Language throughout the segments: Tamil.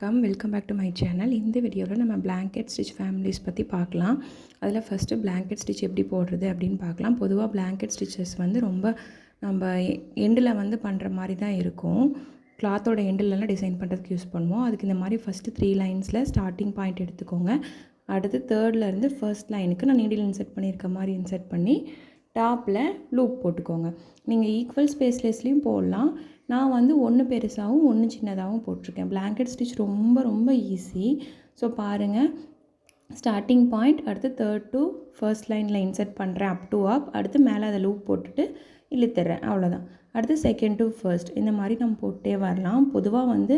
Welcome back to my channel. இந்த வீடியோவில் நம்ம பிளாங்கெட் ஸ்டிச் ஃபேமிலிஸ் பற்றி பார்க்கலாம். அதில் ஃபஸ்ட்டு பிளாங்கெட் ஸ்டிச் எப்படி போடுறது அப்படின்னு பார்க்கலாம். பொதுவாக பிளாங்கெட் ஸ்டிச்சஸ் வந்து ரொம்ப நம்ம எண்டில் வந்து பண்ணுற மாதிரி தான் இருக்கும். கிளாத்தோட எண்டிலலாம் டிசைன் பண்ணுறதுக்கு யூஸ் பண்ணுவோம். அதுக்கு இந்த மாதிரி ஃபஸ்ட்டு 3 லைன்ஸில் ஸ்டார்டிங் பாயிண்ட் எடுத்துக்கோங்க. அடுத்து தேர்ட்லேருந்து ஃபர்ஸ்ட் லைனுக்கு நான் நீடில் இன்செர்ட் பண்ணியிருக்க மாதிரி இன்செர்ட் பண்ணி டாப்பில் லூப் போட்டுக்கோங்க. நீங்கள் ஈக்குவல் ஸ்பேஸ்லெஸ்லேயும் போடலாம். நான் வந்து ஒன்று பெருசாகவும் ஒன்று சின்னதாகவும் போட்டிருக்கேன். பிளாங்கெட் ஸ்டிச் ரொம்ப ஈஸி. ஸோ பாருங்கள், ஸ்டார்டிங் பாயிண்ட் அடுத்து தேர்ட் டு ஃபர்ஸ்ட் லைனில் இன்செர்ட் பண்ணுறேன் அப் டு அப். அடுத்து மேலே அதை லூப் போட்டுட்டு இழுத்துறேன், அவ்வளோதான். அடுத்து செகண்ட் டு ஃபர்ஸ்ட் இந்த மாதிரி நம்ம போட்டே வரலாம். பொதுவாக வந்து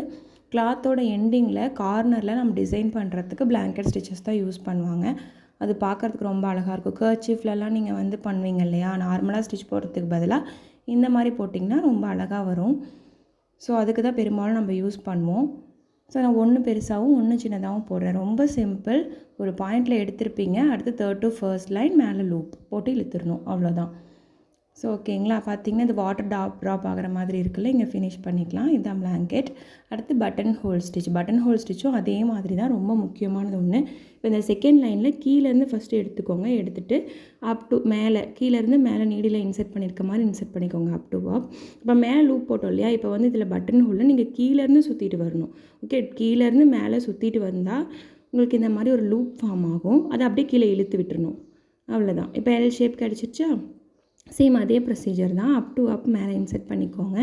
கிளாத்தோட எண்டிங்கில் கார்னரில் நம்ம டிசைன் பண்ணுறதுக்கு பிளாங்கெட் ஸ்டிச்சஸ் தான் யூஸ் பண்ணுவாங்க. அது பார்க்குறதுக்கு ரொம்ப அழகாக இருக்கும். கர்ச்சீஃப்லலாம் நீங்கள் வந்து பண்ணுவீங்க இல்லையா, நார்மலாக ஸ்டிச் போடுறதுக்கு பதிலாக இந்த மாதிரி போட்டிங்கன்னா ரொம்ப அழகாக வரும். ஸோ அதுக்கு தான் பெரும்பாலும் நம்ம யூஸ் பண்ணுவோம். ஸோ நான் ஒன்று பெருசாகவும் ஒன்று சின்னதாகவும் போடுறேன். ரொம்ப சிம்பிள். ஒரு பாயிண்டில் எடுத்திருப்பீங்க, அடுத்து தேர்ட் டு ஃபர்ஸ்ட் லைன் மேலே லூப் போட்டு இழுத்துடணும், அவ்வளோதான். ஸோ ஓகேங்களா, பார்த்தீங்கன்னா இது வாட்டர் ட்ராப் ஆகிற மாதிரி இருக்குல்ல, இங்கே ஃபினிஷ் பண்ணிக்கலாம். இதுதான் பிளாங்கெட். அடுத்து button hole stitch. Button hole ஸ்டிச்சும் அதே மாதிரி தான், ரொம்ப முக்கியமானது ஒன்று. இப்போ இந்த செகண்ட் லைனில் கீழேருந்து ஃபஸ்ட்டு எடுத்துக்கோங்க. எடுத்துகிட்டு அப் டு மேலே, கீழேருந்து மேலே நீடில் இன்செர்ட் பண்ணியிருக்க மாதிரி இன்செர்ட் பண்ணிக்கோங்க அப் டு அப். இப்போ மேலே லூப் போட்டோம் இல்லையா, இப்போ வந்து இதில் பட்டன் ஹோலில் நீங்கள் கீழேருந்து சுற்றிட்டு வரணும். ஓகே, கீழேருந்து மேலே சுற்றிட்டு வந்தால் உங்களுக்கு இந்த மாதிரி ஒரு லூப் ஃபார்ம் ஆகும். அதை அப்படியே கீழே இழுத்து விட்டுறணும், அவ்வளோதான். இப்போ எல் ஷேப் கிடச்சிருச்சா? சேம் அதே ப்ரொசீஜர் தான். அப் டு அப் மேலே இன்செர்ட் பண்ணிக்கோங்க,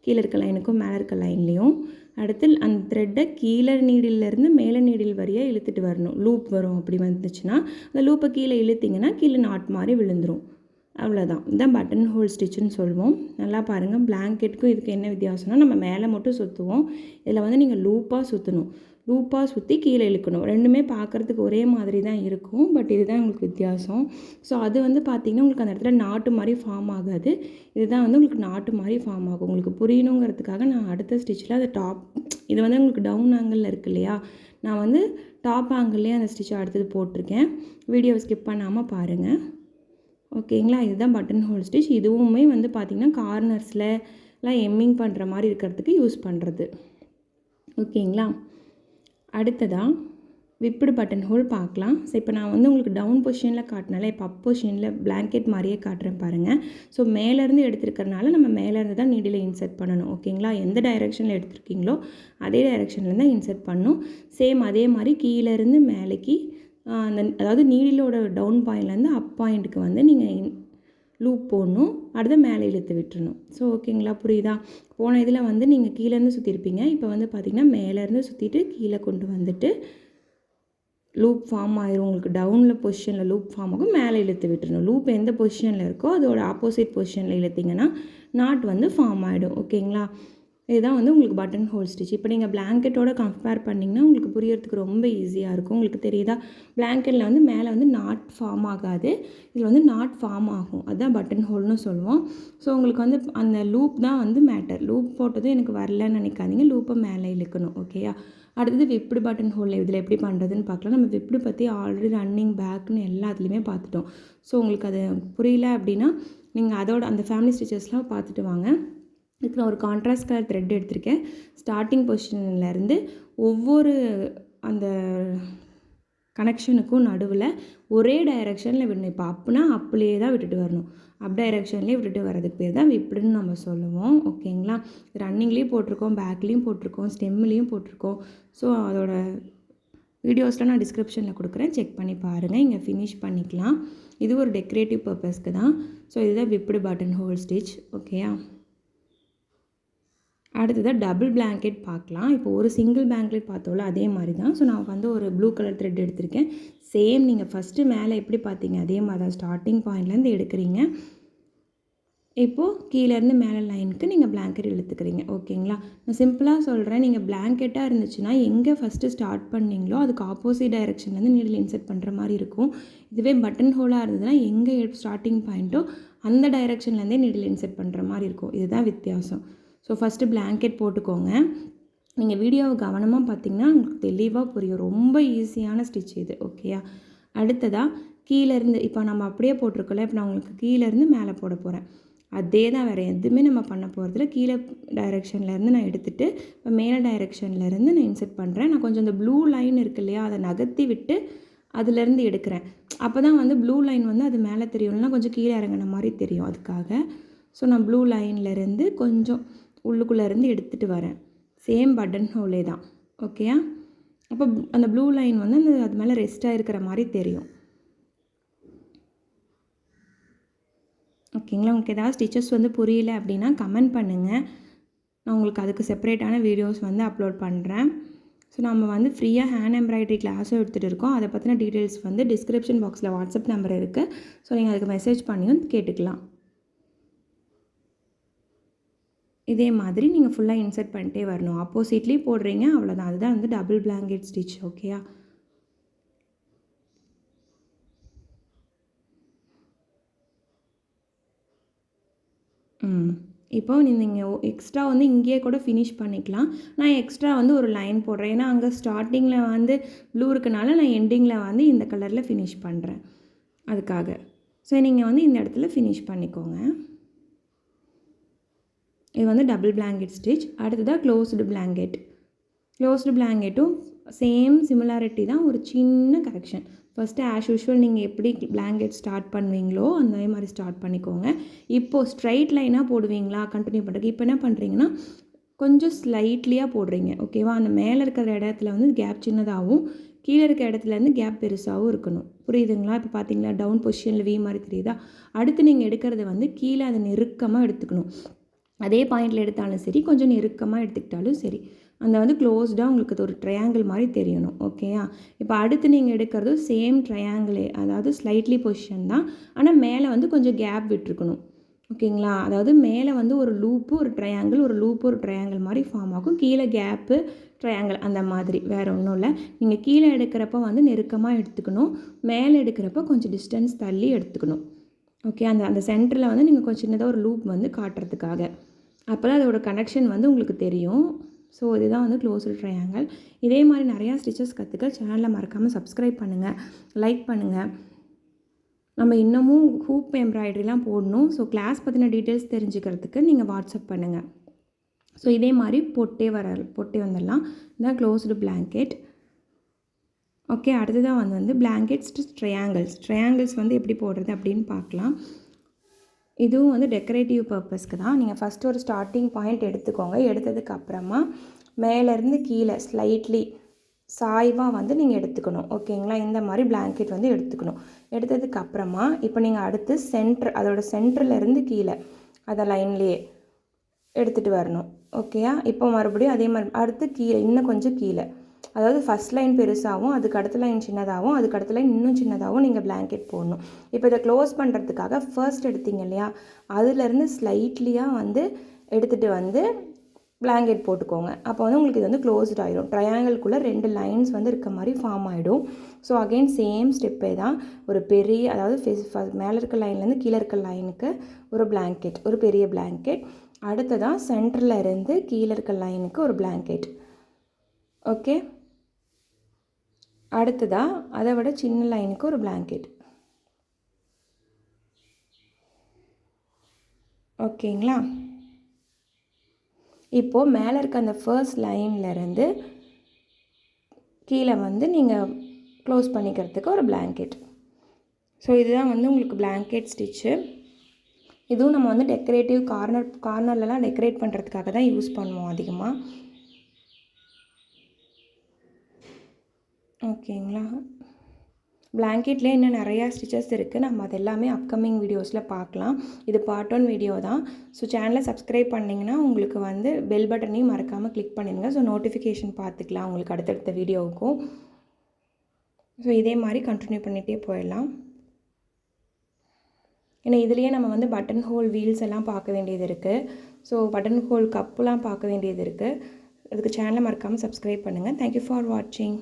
கீழே இருக்க லைனுக்கும் மேலே இருக்க லைன்லேயும். அடுத்து அந்த த்ரெட்டை கீழே நீடிலேருந்து மேலே நீடில் வரையாக இழுத்துட்டு வரணும். லூப் வரும், அப்படி வந்துச்சுன்னா அந்த லூப்பை கீழே இழுத்திங்கன்னா கீழே நாட் மாதிரி விழுந்துடும், அவ்வளோதான். இதுதான் பட்டன் ஹோல் ஸ்டிச்சுன்னு சொல்லுவோம். நல்லா பாருங்கள், பிளாங்கெட்டுக்கும் இதுக்கு என்ன வித்தியாசம்னா நம்ம மேலே மட்டும் சுற்றுவோம், இதில் வந்து நீங்கள் லூப்பாக சுற்றணும். லூப்பாக சுற்றி கீழே இழுக்கணும். ரெண்டுமே பார்க்குறதுக்கு ஒரே மாதிரி தான் இருக்கும், பட் இதுதான் உங்களுக்கு வித்தியாசம். ஸோ அது வந்து பார்த்திங்கன்னா உங்களுக்கு அந்த இடத்துல நாட்டு மாதிரி ஃபார்ம் ஆகாது. இதுதான் வந்து உங்களுக்கு நாட்டு மாதிரி ஃபார்ம் ஆகும். உங்களுக்கு புரியணுங்கிறதுக்காக நான் அடுத்த ஸ்டிச்சில் அது டாப், இது வந்து உங்களுக்கு டவுன் ஆங்கிளில் இருக்குது இல்லையா, நான் வந்து டாப் ஆங்கிள்லேயே அந்த ஸ்டிச்சை அடுத்தது போட்டிருக்கேன். வீடியோவை ஸ்கிப் பண்ணாமல் பாருங்கள், ஓகேங்களா. இதுதான் பட்டன் ஹோல் ஸ்டிச். இதுவுமே வந்து பார்த்திங்கன்னா கார்னர்ஸ்லாம் எம்மிங் பண்ணுற மாதிரி இருக்கிறதுக்கு யூஸ் பண்ணுறது, ஓகேங்களா. அடுத்ததாக விப்புடு பட்டன் ஹோல் பார்க்கலாம். ஸோ இப்போ நான் வந்து உங்களுக்கு டவுன் பொசிஷனில் காட்டினால இப்போ அப் பொசிஷனில் பிளாங்கெட் மாதிரியே காட்டுறேன் பாருங்கள். ஸோ மேலேருந்து எடுத்துருக்கறனால நம்ம மேலேருந்து தான் நீடில் இன்செர்ட் பண்ணணும், ஓகேங்களா. எந்த டைரெக்ஷனில் எடுத்துருக்கீங்களோ அதே டைரெக்ஷனில் தான் இன்செர்ட் பண்ணணும். சேம் அதே மாதிரி கீழேருந்து மேலேக்கு அந்த, அதாவது நீடிலோட டவுன் பாயிண்ட்லேருந்து அப் பாயிண்ட்டுக்கு வந்து நீங்கள் லூப் போடணும், அடுத்து மேலே இழுத்து விட்டுறணும். ஸோ ஓகேங்களா, புரியுதா. போன இதில் வந்து நீங்கள் கீழேருந்து சுற்றிருப்பீங்க, இப்போ வந்து பார்த்திங்கன்னா மேலேருந்து சுற்றிட்டு கீழே கொண்டு வந்துட்டு லூப் ஃபார்ம் ஆயிரும். உங்களுக்கு டவுனில் பொசிஷனில் லூப் ஃபார்ம் ஆகும், மேலே இழுத்து விட்டுறணும். லூப் எந்த பொசிஷனில் இருக்கோ அதோட ஆப்போசிட் பொசிஷனில் இழுத்திங்கன்னா நாட் வந்து ஃபார்ம் ஆகிடும், ஓகேங்களா. இதுதான் வந்து உங்களுக்கு பட்டன் ஹோல் ஸ்டிச். இப்போ நீங்கள் பிளாங்கெட்டோட கம்பேர் பண்ணிங்கன்னா உங்களுக்கு புரியறதுக்கு ரொம்ப ஈஸியாக இருக்கும். உங்களுக்கு தெரியுதா, பிளாங்கெட்டில் வந்து மேலே வந்து நாட் ஃபார்ம் ஆகாது, இதில் வந்து நாட் ஃபார்ம் ஆகும். அதுதான் பட்டன் ஹோல்னு சொல்லுவோம். ஸோ உங்களுக்கு வந்து அந்த லூப் தான் வந்து மேட்டர். லூப் போட்டதும் எனக்கு வரலன்னு நினைக்காதீங்க, லூப்பை மேலே இழுக்கணும், ஓகேயா. அடுத்தது விப்டு பட்டன் ஹோல் இதில் எப்படி பண்ணுறதுன்னு பார்க்கலாம். நம்ம விப்டு பற்றி ஆல்ரெடி ரன்னிங் பேக்குன்னு எல்லாத்துலேயுமே பார்த்துட்டோம். ஸோ உங்களுக்கு அது புரியல அப்படின்னா நீங்கள் அதோட அந்த ஃபேமிலி ஸ்டிச்சஸ்லாம் பார்த்துட்டு வாங்க. இதுக்கு நான் ஒரு கான்ட்ராஸ்ட் கலர் த்ரெட் எடுத்திருக்கேன். ஸ்டார்டிங் பொசிஷன்லேருந்து ஒவ்வொரு அந்த கனெக்ஷனுக்கும் நடுவில் ஒரே டைரெக்ஷனில் விடணும். இப்போ அப்புனா அப்படியே தான் விட்டுட்டு வரணும், அப் டைரெக்ஷன்லேயே விட்டுட்டு வரதுக்கு பேர் தான் விப்டுன்னு நம்ம சொல்லுவோம், ஓகேங்களா. ரன்னிங்லேயும் போட்டிருக்கோம், பேக்லேயும் போட்டிருக்கோம், ஸ்டெம்லேயும் போட்டிருக்கோம். ஸோ அதோட வீடியோஸ்லாம் நான் டிஸ்கிரிப்ஷனில் கொடுக்குறேன், செக் பண்ணி பாருங்கள். இங்கே ஃபினிஷ் பண்ணிக்கலாம். இது ஒரு டெக்கரேட்டிவ் பர்பஸ்க்கு தான். ஸோ இதுதான் விப்டு பட்டன் ஹோல் ஸ்டிச், ஓகேயா. அடுத்ததாக டபுள் பிளாங்கெட் பார்க்கலாம். இப்போ ஒரு சிங்கிள் பிளாங்கெட் பார்த்தோம்ல அதே மாதிரி தான். ஸோ நான் வந்து ஒரு ப்ளூ கலர் த்ரெட் எடுத்திருக்கேன். சேம் நீங்கள் ஃபஸ்ட்டு மேலே எப்படி பார்த்தீங்க அதே மாதிரி தான், ஸ்டார்டிங் பாயிண்ட்லேருந்து எடுக்கிறீங்க. இப்போது கீழேருந்து மேலே லைனுக்கு நீங்கள் பிளாங்கெட் இழுத்துக்கிறீங்க, ஓகேங்களா. நான் சிம்பிளாக சொல்கிறேன், நீங்கள் பிளாங்கெட்டாக இருந்துச்சுன்னா எங்கே ஃபஸ்ட்டு ஸ்டார்ட் பண்ணிங்களோ அதுக்கு ஆப்போசிட் டைரெக்ஷன்லேருந்து நீடில் இன்செர்ட் பண்ணுற மாதிரி இருக்கும். இதுவே பட்டன் ஹோலாக இருந்ததுன்னா எங்கே ஸ்டார்டிங் பாயிண்ட்டோ அந்த டைரெக்ஷன்லேருந்தே நீடில் இன்செர்ட் பண்ணுற மாதிரி இருக்கும். இதுதான் வித்தியாசம். ஸோ ஃபஸ்ட்டு பிளாங்கெட் போட்டுக்கோங்க. நீங்கள் வீடியோவை கவனமாக பார்த்தீங்கன்னா உங்களுக்கு தெளிவாக புரியும். ரொம்ப ஈஸியான ஸ்டிச் இது, ஓகேயா. அடுத்ததாக கீழேருந்து இப்போ நம்ம அப்படியே போட்டிருக்கோம்ல, இப்போ நான் உங்களுக்கு கீழேருந்து மேலே போட போகிறேன். அதே தான், வேறு எதுவுமே நம்ம பண்ண போகிறதில்ல. கீழே டைரெக்ஷன்லேருந்து நான் எடுத்துகிட்டு இப்போ மேலே டைரெக்ஷன்லேருந்து நான் இன்சர்ட் பண்ணுறேன். நான் கொஞ்சம் இந்த ப்ளூ லைன் இருக்குது இல்லையா, அதை நகர்த்தி விட்டு அதுலேருந்து எடுக்கிறேன். அப்போ தான் வந்து ப்ளூ லைன் வந்து அது மேலே தெரியும், இல்லைனா கொஞ்சம் கீழே இறங்கின மாதிரி தெரியும். அதுக்காக ஸோ நான் ப்ளூ லைன்லேருந்து கொஞ்சம் உள்ளுக்குள்ளேருந்து எடுத்துகிட்டு வரேன். சேம் பட்டன் ஹோலே தான். ஓகேயா? அப்போ அந்த ப்ளூ லைன் வந்து அந்த அது மேலே ரெஸ்ட்டாக இருக்கிற மாதிரி தெரியும். ஓகேங்களா? உங்களுக்கு ஏதாவது ஸ்டிச்சஸ் வந்து புரியல அப்படின்னா கமெண்ட் பண்ணுங்கள். நான் உங்களுக்கு அதுக்கு செப்பரேட்டான வீடியோஸ் வந்து அப்லோட் பண்ணுறேன். ஸோ நம்ம வந்து ஃப்ரீயாக ஹேண்ட் எம்ப்ராய்டரி கிளாஸும் எடுத்துகிட்டு இருக்கோம். அதை பற்றின டீட்டெயில்ஸ் வந்து டிஸ்கிரிப்ஷன் பாக்ஸில் வாட்ஸ்அப் நம்பர் இருக்குது. ஸோ நீங்கள் அதுக்கு மெசேஜ் பண்ணியும் கேட்டுக்கலாம். இதே மாதிரி நீங்கள் ஃபுல்லாக இன்சர்ட் பண்ணிட்டே வரணும். ஆப்போசிட்லேயும் போடுறீங்க, அவ்வளோதான். அதுதான் வந்து டபுள் பிளாங்கெட் ஸ்டிச். ஓகேயா? இப்போ நீங்கள் எக்ஸ்ட்ரா வந்து இங்கேயே கூட ஃபினிஷ் பண்ணிக்கலாம். நான் எக்ஸ்ட்ரா வந்து ஒரு லைன் போடுறேன். ஏன்னா அங்கே ஸ்டார்டிங்கில் வந்து ப்ளூ இருக்கனால நான் எண்டிங்கில் வந்து இந்த கலரில் ஃபினிஷ் பண்ணுறேன் அதுக்காக. ஸோ நீங்கள் வந்து இந்த இடத்துல ஃபினிஷ் பண்ணிக்கோங்க. இது வந்து டபுள் பிளாங்கெட் ஸ்டிச். அடுத்ததாக க்ளோஸ்டு பிளாங்கெட். க்ளோஸ்டு பிளாங்கெட்டும் சேம் சிமிலாரிட்டி தான், ஒரு சின்ன கரெக்ஷன். ஃபஸ்ட்டு ஆஸ் யூஷுவல் நீங்கள் எப்படி பிளாங்கெட் ஸ்டார்ட் பண்ணுவீங்களோ அதே மாதிரி ஸ்டார்ட் பண்ணிக்கோங்க. இப்போது ஸ்ட்ரைட் லைனாக போடுவீங்களா கண்டினியூ பண்ணுறதுக்கு, இப்போ என்ன பண்ணுறீங்கன்னா கொஞ்சம் ஸ்லைட்லியாக போடுறீங்க. ஓகேவா? அந்த மேலே இருக்கிற இடத்துல வந்து கேப் சின்னதாகவும் கீழே இருக்க இடத்துலேருந்து கேப் பெருசாகவும் இருக்கணும். புரியுதுங்களா? இப்போ பார்த்தீங்களா டவுன் பொசிஷனில் வி மாதிரி தெரியுதா? அடுத்து நீங்கள் எடுக்கிறது வந்து கீழே அதை நெருக்கமாக எடுத்துக்கணும். அதே பாயிண்டில் எடுத்தாலும் சரி, கொஞ்சம் நெருக்கமாக எடுத்துக்கிட்டாலும் சரி, அந்த வந்து க்ளோஸ்டாக உங்களுக்கு ஒரு ட்ரையாங்கிள் மாதிரி தெரியணும். ஓகேயா? இப்போ அடுத்து நீங்கள் எடுக்கிறது சேம் ட்ரையாங்கிளே, அதாவது ஸ்லைட்லி பொசிஷன் தான், ஆனால் மேலே வந்து கொஞ்சம் கேப் விட்டுருக்கணும். ஓகேங்களா? அதாவது மேலே வந்து ஒரு லூப்பு ஒரு ட்ரையாங்கிள், ஒரு லூப்பு ஒரு ட்ரையாங்கிள் மாதிரி ஃபார்ம் ஆகும். கீழே கேப்பு ட்ரையாங்கிள் அந்த மாதிரி, வேறு ஒன்றும் இல்லை. நீங்கள் கீழே எடுக்கிறப்ப வந்து நெருக்கமாக எடுத்துக்கணும், மேலே எடுக்கிறப்ப கொஞ்சம் டிஸ்டன்ஸ் தள்ளி எடுத்துக்கணும். ஓகே? அந்த சென்டரில் வந்து நீங்கள் கொஞ்சம் சின்னதாக ஒரு லூப் வந்து காட்டுறதுக்காக, அப்போ தான் அதோட கனெக்ஷன் வந்து உங்களுக்கு தெரியும். ஸோ இதுதான் வந்து க்ளோஸ்டு ட்ரையாங்கிள். இதே மாதிரி நிறையா ஸ்டிச்சஸ் கற்றுக்க சேனலில் மறக்காமல் சப்ஸ்கிரைப் பண்ணுங்கள், லைக் பண்ணுங்கள். நம்ம இன்னமும் ஹூப் எம்ப்ராய்டரிலாம் போடணும். ஸோ கிளாஸ் பற்றின டீட்டெயில்ஸ் தெரிஞ்சுக்கிறதுக்கு நீங்கள் வாட்ஸ்அப் பண்ணுங்கள். ஸோ இதே மாதிரி போட்டே வந்துடலாம். இதுதான் க்ளோஸ்டு பிளாங்கெட். ஓகே, அடுத்ததான் வந்து பிளாங்கெட் ஸ்டிச் ட்ரையாங்கிள்ஸ் வந்து எப்படி போடுறது அப்படின்னு பார்க்கலாம். இதுவும் வந்து டெக்கரேட்டிவ் பர்பஸ்க்கு தான். நீங்கள் ஃபஸ்ட்டு ஒரு ஸ்டார்டிங் பாயிண்ட் எடுத்துக்கோங்க. எடுத்ததுக்கு அப்புறமா மேலேருந்து கீழே ஸ்லைட்லி சாய்வாக வந்து நீங்கள் எடுத்துக்கணும். ஓகேங்களா? இந்த மாதிரி பிளாங்கெட் வந்து எடுத்துக்கணும். எடுத்ததுக்கு அப்புறமா இப்போ நீங்கள் அடுத்து அதோட சென்டர்லேருந்து கீழே அதை லைன்லேயே எடுத்துகிட்டு வரணும். ஓகேயா? இப்போ மறுபடியும் அதே மாதிரி அடுத்து கீழே இன்னும் கொஞ்சம் கீழே, அதாவது ஃபஸ்ட் லைன் பெருசாகவும் அதுக்கு அடுத்த லைன் சின்னதாகவும் அதுக்கு அடுத்த லைன் இன்னும் சின்னதாகவும் நீங்கள் பிளாங்கெட் போடணும். இப்போ இதை க்ளோஸ் பண்ணுறதுக்காக ஃபர்ஸ்ட் எடுத்தீங்க இல்லையா, அதுலேருந்து ஸ்லைட்லியாக வந்து எடுத்துகிட்டு வந்து பிளாங்கெட் போட்டுக்கோங்க. அப்போ வந்து உங்களுக்கு இது வந்து க்ளோஸ்ட் ஆகிடும். ட்ரையாங்கிள்குள்ளே 2 லைன்ஸ் வந்து இருக்க மாதிரி ஃபார்ம் ஆகிடும். ஸோ அகெயின் சேம் ஸ்டெப்பே தான். ஒரு பெரிய, அதாவது மேலே இருக்க லைன்லேருந்து கீழே இருக்க லைனுக்கு ஒரு பிளாங்கெட், ஒரு பெரிய பிளாங்கெட். அடுத்ததான் சென்டரில் இருந்து கீழே இருக்க லைனுக்கு ஒரு பிளாங்கெட். ஓகே, அடுத்ததாக அதை விட சின்ன லைனுக்கு ஒரு பிளாங்கெட். ஓகேங்களா? இப்போது மேலே இருக்க அந்த ஃபர்ஸ்ட் லைன்லேருந்து கீழே வந்து நீங்கள் க்ளோஸ் பண்ணிக்கிறதுக்கு ஒரு பிளாங்கெட். ஸோ இதுதான் வந்து உங்களுக்கு பிளாங்கெட் ஸ்டிச்சு. இதுவும் நம்ம வந்து டெக்கரேட்டிவ் கார்னர்லலாம் டெக்கரேட் பண்ணுறதுக்காக தான் யூஸ் பண்ணுவோம் அதிகமாக. ஓகேங்களா? பிளாங்கெட்லேயே இன்னும் நிறையா ஸ்டிச்சஸ் இருக்குது. நம்ம அது எல்லாமே அப்கமிங் வீடியோஸில் பார்க்கலாம். இது பார்ட் 1 வீடியோ தான். ஸோ சேனலை சப்ஸ்கிரைப் பண்ணிங்கன்னா உங்களுக்கு வந்து பெல் பட்டனையும் மறக்காமல் கிளிக் பண்ணிடுங்க. ஸோ நோட்டிஃபிகேஷன் பார்த்துக்கலாம் உங்களுக்கு அடுத்தடுத்த வீடியோவுக்கும். ஸோ இதே மாதிரி கண்டினியூ பண்ணிகிட்டே போயிடலாம். ஏன்னா இதுலேயே நம்ம வந்து பட்டன் ஹோல் வீல்ஸ் எல்லாம் பார்க்க வேண்டியது இருக்குது. ஸோ பட்டன் ஹோல் கப்புலாம் பார்க்க வேண்டியது இருக்குது. அதுக்கு சேனலை மறக்காமல் சப்ஸ்கிரைப் பண்ணுங்கள். தேங்க்யூ ஃபார் வாட்சிங்.